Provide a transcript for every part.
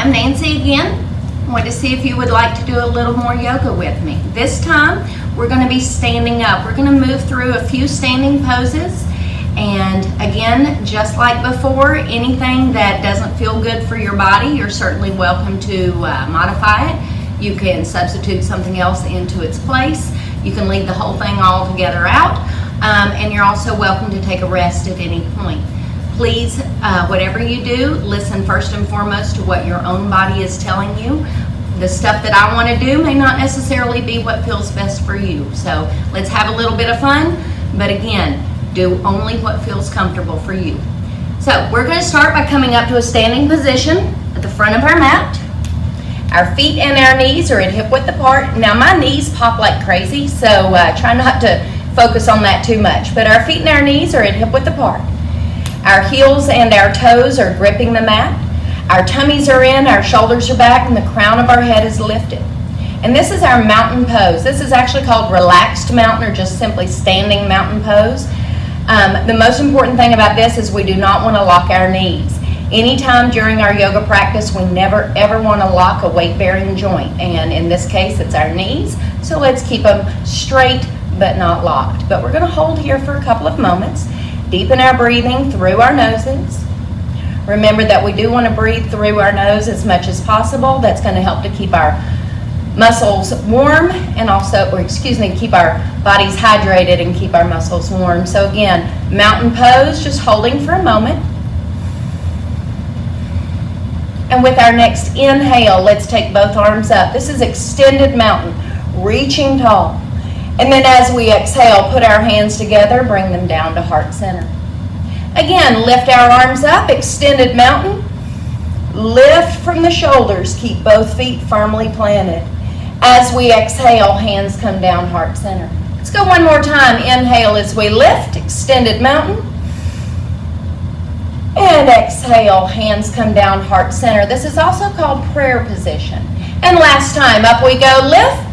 I'm Nancy again. I want to see if you would like to do a little more yoga with me. This time we're going to be standing up. We're going to move through a few standing poses, and again, just like before, anything that doesn't feel good for your body, you're certainly welcome to modify it. You can substitute something else into its place. You can leave the whole thing all together out, and you're also welcome to take a rest at any point. Please, whatever you do, listen first and foremost to what your own body is telling you. The stuff that I want to do may not necessarily be what feels best for you. So let's have a little bit of fun, but again, do only what feels comfortable for you. So we're going to start by coming up to a standing position at the front of our mat. Our feet and our knees are at hip width apart. Now my knees pop like crazy, so try not to focus on that too much. But our feet and our knees are at hip width apart. Our heels and our toes are gripping the mat. Our tummies are in, our shoulders are back, and the crown of our head is lifted. And this is our mountain pose. This is actually called relaxed mountain or just simply standing mountain pose. The most important thing about this is we do not want to lock our knees. Anytime during our yoga practice, we never ever want to lock a weight-bearing joint. And in this case, it's our knees. So let's keep them straight but not locked. But we're going to hold here for a couple of moments. Deepen our breathing through our noses. Remember that we do want to breathe through our nose as much as possible. That's going to help to keep our muscles warm and also, keep our bodies hydrated and keep our muscles warm. So again, mountain pose, just holding for a moment. And with our next inhale, let's take both arms up. This is extended mountain, reaching tall. And then as we exhale, put our hands together, bring them down to heart center. Again, lift our arms up, extended mountain. Lift from the shoulders, keep both feet firmly planted. As we exhale, hands come down heart center. Let's go one more time. Inhale as we lift, extended mountain. And exhale, hands come down heart center. This is also called prayer position. And last time, up we go, lift.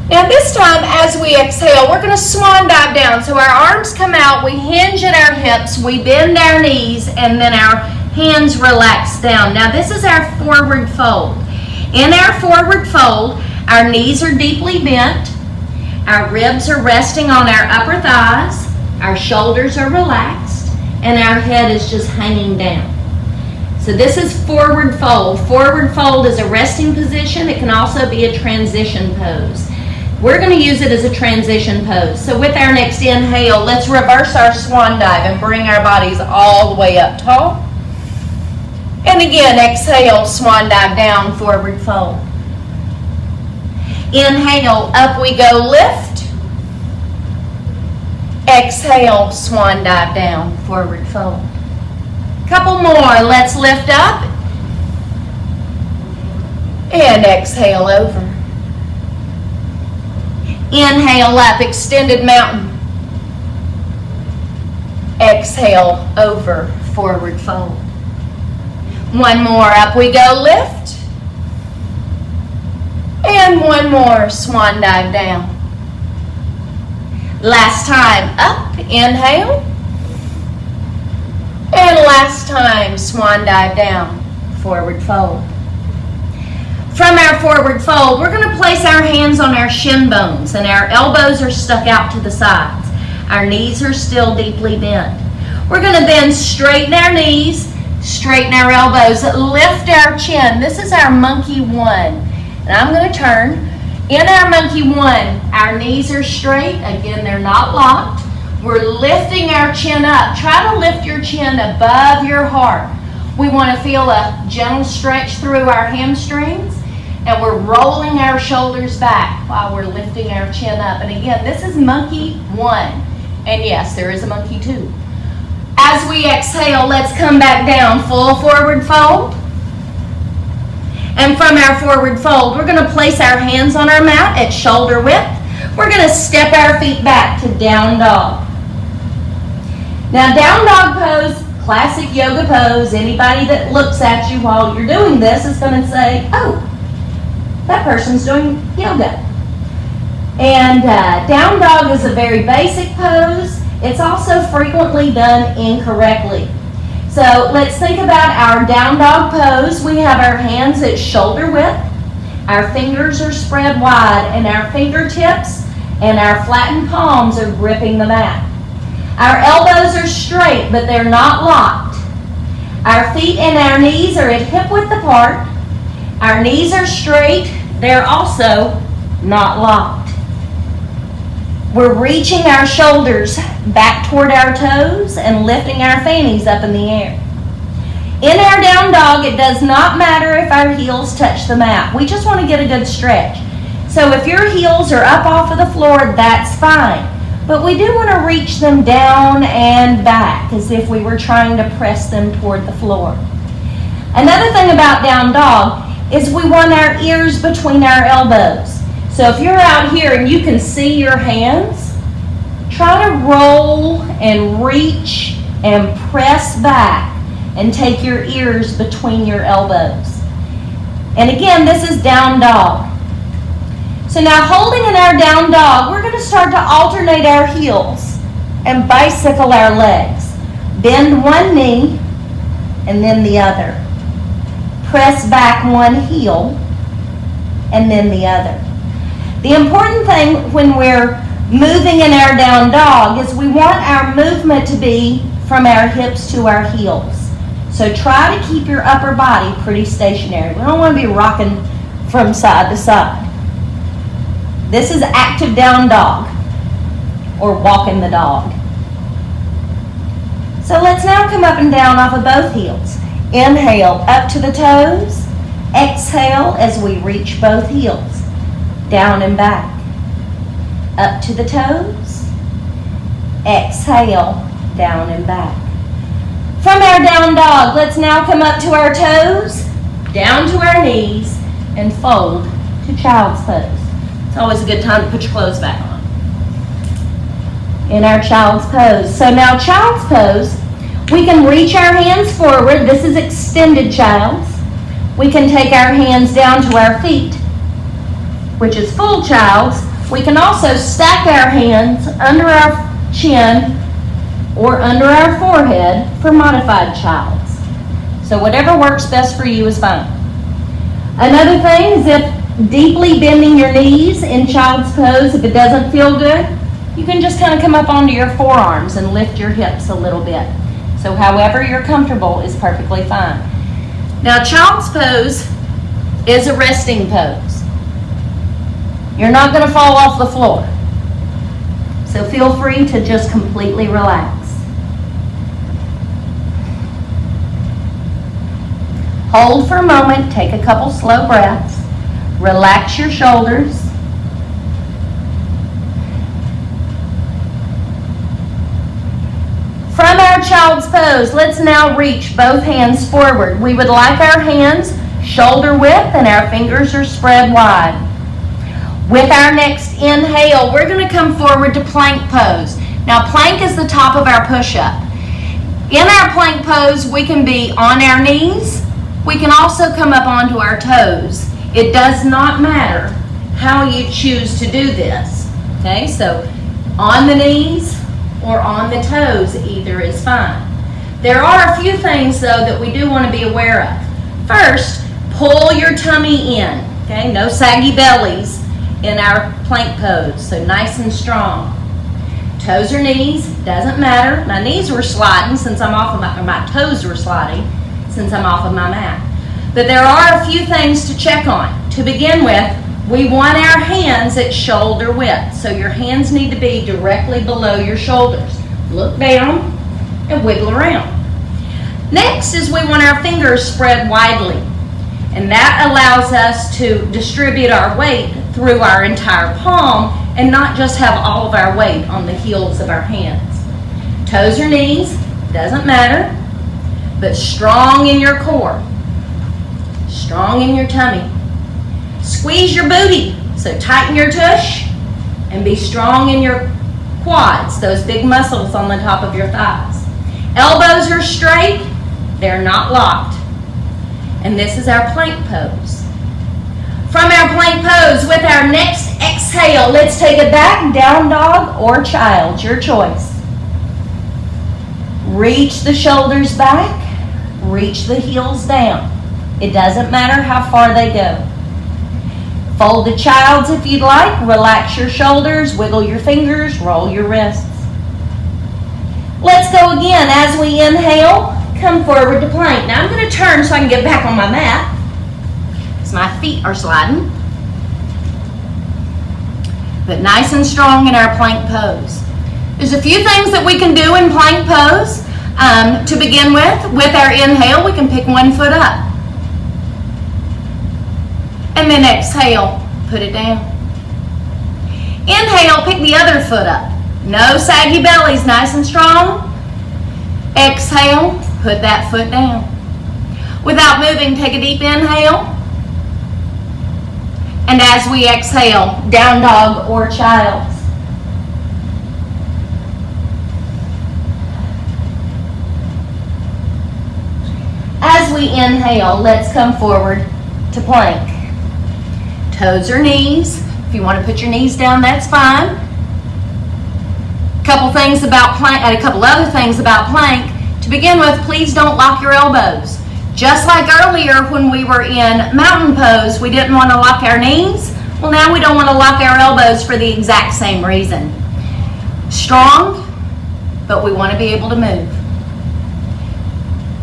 Now this time, as we exhale, we're going to swan dive down. So our arms come out, we hinge at our hips, we bend our knees, and then our hands relax down. Now this is our forward fold. In our forward fold, our knees are deeply bent, our ribs are resting on our upper thighs, our shoulders are relaxed, and our head is just hanging down. So this is forward fold. Forward fold is a resting position. It can also be a transition pose. We're going to use it as a transition pose. So with our next inhale, let's reverse our swan dive and bring our bodies all the way up tall. And again, exhale, swan dive down, forward fold. Inhale, up we go, lift. Exhale, swan dive down, forward fold. Couple more, let's lift up. And exhale over. Inhale up, extended mountain. Exhale over, forward fold. One more, up we go, lift. And one more, swan dive down. Last time, up, inhale. And last time, swan dive down, forward fold. From our forward fold, we're going to place our hands on our shin bones, and our elbows are stuck out to the sides. Our knees are still deeply bent. We're going to then straighten our knees, straighten our elbows, lift our chin. This is our monkey one. And I'm going to turn. In our monkey one, our knees are straight. Again, they're not locked. We're lifting our chin up. Try to lift your chin above your heart. We want to feel a gentle stretch through our hamstrings. And we're rolling our shoulders back while we're lifting our chin up. And again, this is monkey one. And yes, there is a monkey two. As we exhale, let's come back down, full forward fold. And from our forward fold, we're going to place our hands on our mat at shoulder width. We're going to step our feet back to down dog. Now, down dog pose, classic yoga pose. Anybody that looks at you while you're doing this is going to say, oh, that person's doing yoga. And down dog is a very basic pose. It's also frequently done incorrectly. So let's think about our down dog pose. We have our hands at shoulder width. Our fingers are spread wide, and our fingertips and our flattened palms are gripping the mat. Our elbows are straight, but they're not locked. Our feet and our knees are at hip width apart. Our knees are straight. They're also not locked. We're reaching our shoulders back toward our toes and lifting our fannies up in the air. In our down dog, it does not matter if our heels touch the mat. We just want to get a good stretch. So if your heels are up off of the floor, that's fine. But we do want to reach them down and back as if we were trying to press them toward the floor. Another thing about down dog is we want our ears between our elbows. So if you're out here and you can see your hands, try to roll and reach and press back and take your ears between your elbows. And again, this is down dog. So now holding in our down dog, we're going to start to alternate our heels and bicycle our legs. Bend one knee and then the other. Press back one heel and then the other. The important thing when we're moving in our down dog is we want our movement to be from our hips to our heels. So try to keep your upper body pretty stationary. We don't want to be rocking from side to side. This is active down dog or walking the dog. So let's now come up and down off of both heels. Inhale up to the toes. Exhale as we reach both heels. Down and back. Up to the toes. Exhale, down and back. From our down dog, let's now come up to our toes, down to our knees, and fold to child's pose. It's always a good time to put your clothes back on. In our child's pose. So now child's pose, we can reach our hands forward. This is extended child's. We can take our hands down to our feet, which is full child's. We can also stack our hands under our chin or under our forehead for modified child's. So whatever works best for you is fine. Another thing is if deeply bending your knees in child's pose, if it doesn't feel good, you can just kind of come up onto your forearms and lift your hips a little bit. So however you're comfortable is perfectly fine. Now child's pose is a resting pose. You're not going to fall off the floor. So feel free to just completely relax. Hold for a moment, take a couple slow breaths. Relax your shoulders. From our child's pose, let's now reach both hands forward. We would like our hands shoulder width and our fingers are spread wide. With our next inhale, we're going to come forward to plank pose. Now plank is the top of our push-up. In our plank pose, we can be on our knees. We can also come up onto our toes. It does not matter how you choose to do this. Okay, so on the knees or on the toes, either is fine. There are a few things though that we do want to be aware of. First, pull your tummy in. Okay, no saggy bellies in our plank pose, so nice and strong. Toes or knees, doesn't matter. My knees were sliding since I'm off of my toes were sliding since I'm off of my mat. But there are a few things to check on. To begin with, we want our hands at shoulder width. So your hands need to be directly below your shoulders. Look down and wiggle around. Next is we want our fingers spread widely. And that allows us to distribute our weight through our entire palm and not just have all of our weight on the heels of our hands. Toes or knees, doesn't matter, but strong in your core, strong in your tummy. Squeeze your booty, so tighten your tush and be strong in your quads, those big muscles on the top of your thighs. Elbows are straight, they're not locked. And this is our plank pose. From our plank pose, with our next exhale, let's take it back, down dog or child, your choice. Reach the shoulders back, reach the heels down. It doesn't matter how far they go. Fold the child's if you'd like, relax your shoulders, wiggle your fingers, roll your wrists. Let's go again. As we inhale, come forward to plank. Now I'm going to turn so I can get back on my mat, because my feet are sliding. But nice and strong in our plank pose. There's a few things that we can do in plank pose. To begin with our inhale, we can pick one foot up. And then exhale, put it down. Inhale, pick the other foot up. No saggy bellies, nice and strong. Exhale, put that foot down. Without moving, take a deep inhale. And as we exhale, down dog or child. As we inhale, let's come forward to plank. Toes or knees. If you want to put your knees down, that's fine. A couple other things about plank. To begin with, please don't lock your elbows. Just like earlier when we were in mountain pose, we didn't want to lock our knees. Well, now we don't want to lock our elbows for the exact same reason. Strong, but we want to be able to move.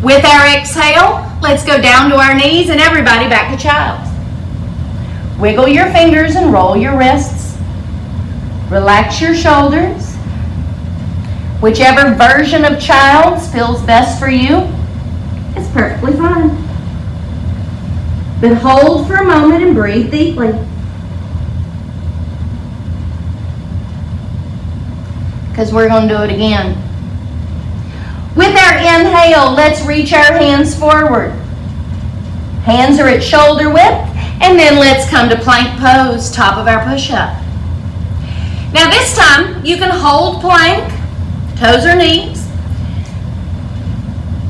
With our exhale, let's go down to our knees and everybody back to child. Wiggle your fingers and roll your wrists. Relax your shoulders. Whichever version of child's feels best for you, it's perfectly fine. But hold for a moment and breathe deeply. Because we're going to do it again. With our inhale, let's reach our hands forward. Hands are at shoulder width, and then let's come to plank pose, top of our push-up. Now this time, you can hold plank, toes or knees,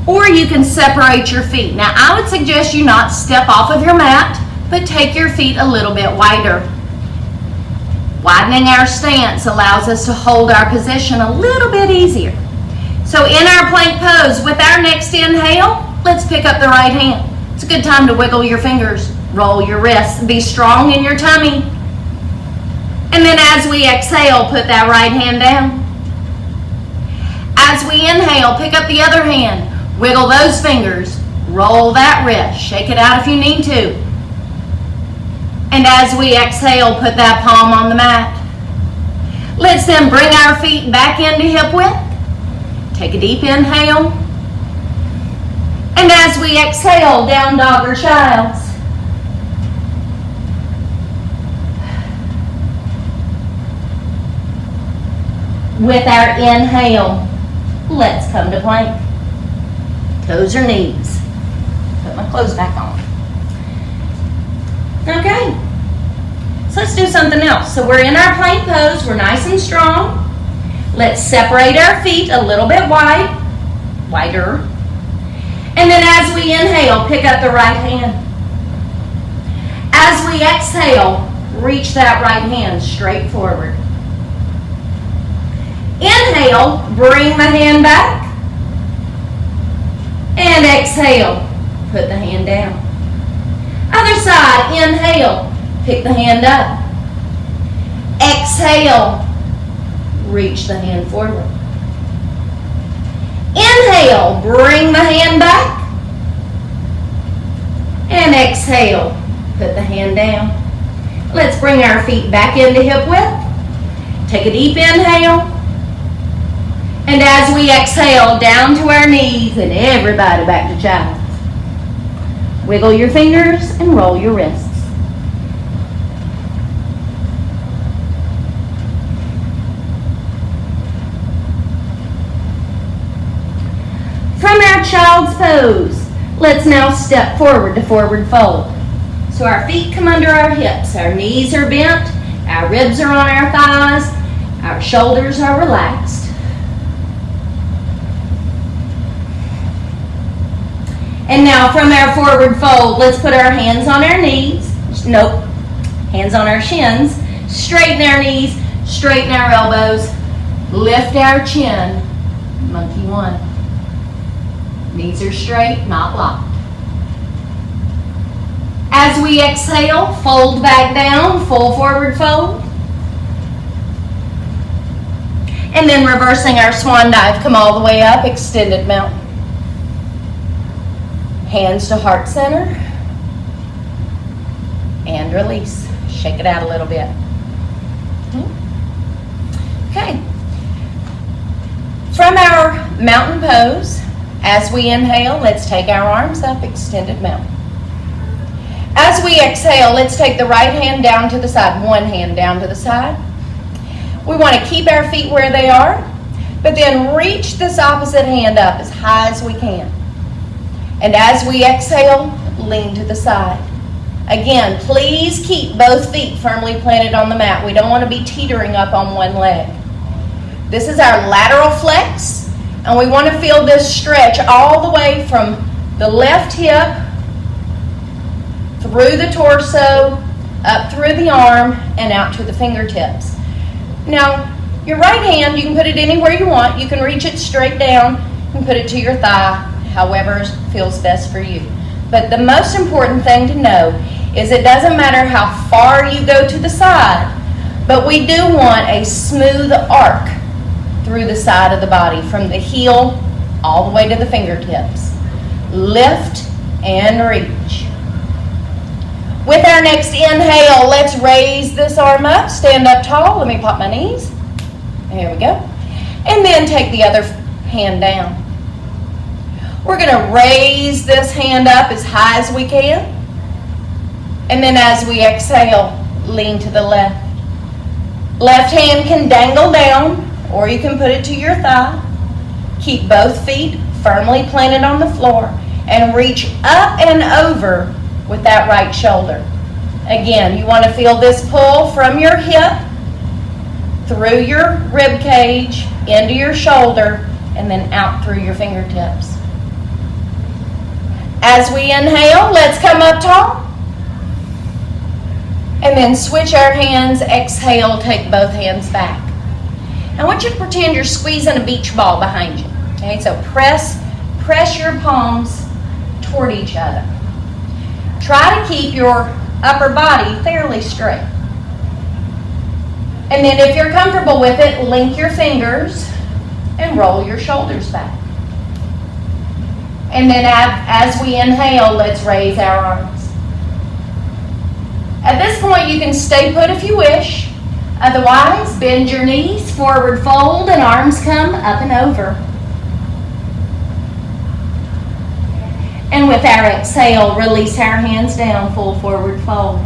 or you can separate your feet. Now I would suggest you not step off of your mat, but take your feet a little bit wider. Widening our stance allows us to hold our position a little bit easier. So in our plank pose, with our next inhale, let's pick up the right hand. It's a good time to wiggle your fingers, roll your wrists, be strong in your tummy. And then as we exhale, put that right hand down. As we inhale, pick up the other hand, wiggle those fingers, roll that wrist, shake it out if you need to. And as we exhale, put that palm on the mat. Let's then bring our feet back into hip width. Take a deep inhale. And as we exhale, down dog or child's. With our inhale, let's come to plank. Toes or knees. Put my clothes back on. Okay, so let's do something else. So we're in our plank pose, we're nice and strong. Let's separate our feet a little bit wider. And then as we inhale, pick up the right hand. As we exhale, reach that right hand straight forward. Inhale, bring the hand back. And exhale, put the hand down. Other side, inhale, pick the hand up. Exhale, reach the hand forward. Inhale, bring the hand back. And exhale, put the hand down. Let's bring our feet back into hip width. Take a deep inhale. And as we exhale, down to our knees and everybody back to child. Wiggle your fingers and roll your wrists. From our child's pose, let's now step forward to forward fold. So our feet come under our hips, our knees are bent, our ribs are on our thighs, our shoulders are relaxed. And now from our forward fold, let's put our hands on our knees. Nope, hands on our shins. Straighten our knees, straighten our elbows. Lift our chin, monkey one. Knees are straight, not locked. As we exhale, fold back down, full forward fold. And then reversing our swan dive, come all the way up, extended mountain. Hands to heart center. And release. Shake it out a little bit. Okay. From our mountain pose, as we inhale, let's take our arms up, extended mountain. As we exhale, let's take the right hand down to the side, one hand down to the side. We want to keep our feet where they are, but then reach this opposite hand up as high as we can. And as we exhale, lean to the side. Again, please keep both feet firmly planted on the mat. We don't want to be teetering up on one leg. This is our lateral flex, and we want to feel this stretch all the way from the left hip, through the torso, up through the arm, and out to the fingertips. Now, your right hand, you can put it anywhere you want. You can reach it straight down and put it to your thigh, however feels best for you. But the most important thing to know is it doesn't matter how far you go to the side, but we do want a smooth arc through the side of the body, from the heel all the way to the fingertips. Lift and reach. With our next inhale, let's raise this arm up, stand up tall. Let me pop my knees. Here we go. And then take the other hand down. We're going to raise this hand up as high as we can. And then as we exhale, lean to the left. Left hand can dangle down, or you can put it to your thigh. Keep both feet firmly planted on the floor and reach up and over with that right shoulder. Again, you want to feel this pull from your hip through your rib cage into your shoulder and then out through your fingertips. As we inhale, let's come up tall. And then switch our hands. Exhale, take both hands back. I want you to pretend you're squeezing a beach ball behind you. Okay, so press your palms toward each other. Try to keep your upper body fairly straight. And then if you're comfortable with it, link your fingers and roll your shoulders back. And then as we inhale, let's raise our arms. At this point, you can stay put if you wish. Otherwise, bend your knees, forward fold, and arms come up and over. And with our exhale, release our hands down, full forward fold.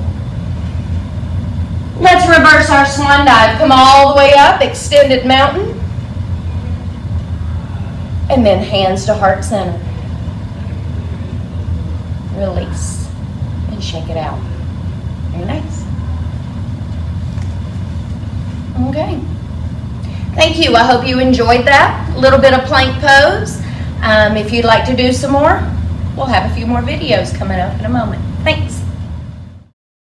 Let's reverse our swan dive. Come all the way up, extended mountain. And then hands to heart center. Release and shake it out. Very nice. Okay. Thank you. I hope you enjoyed that. A little bit of plank pose. If you'd like to do some more, we'll have a few more videos coming up in a moment. Thanks.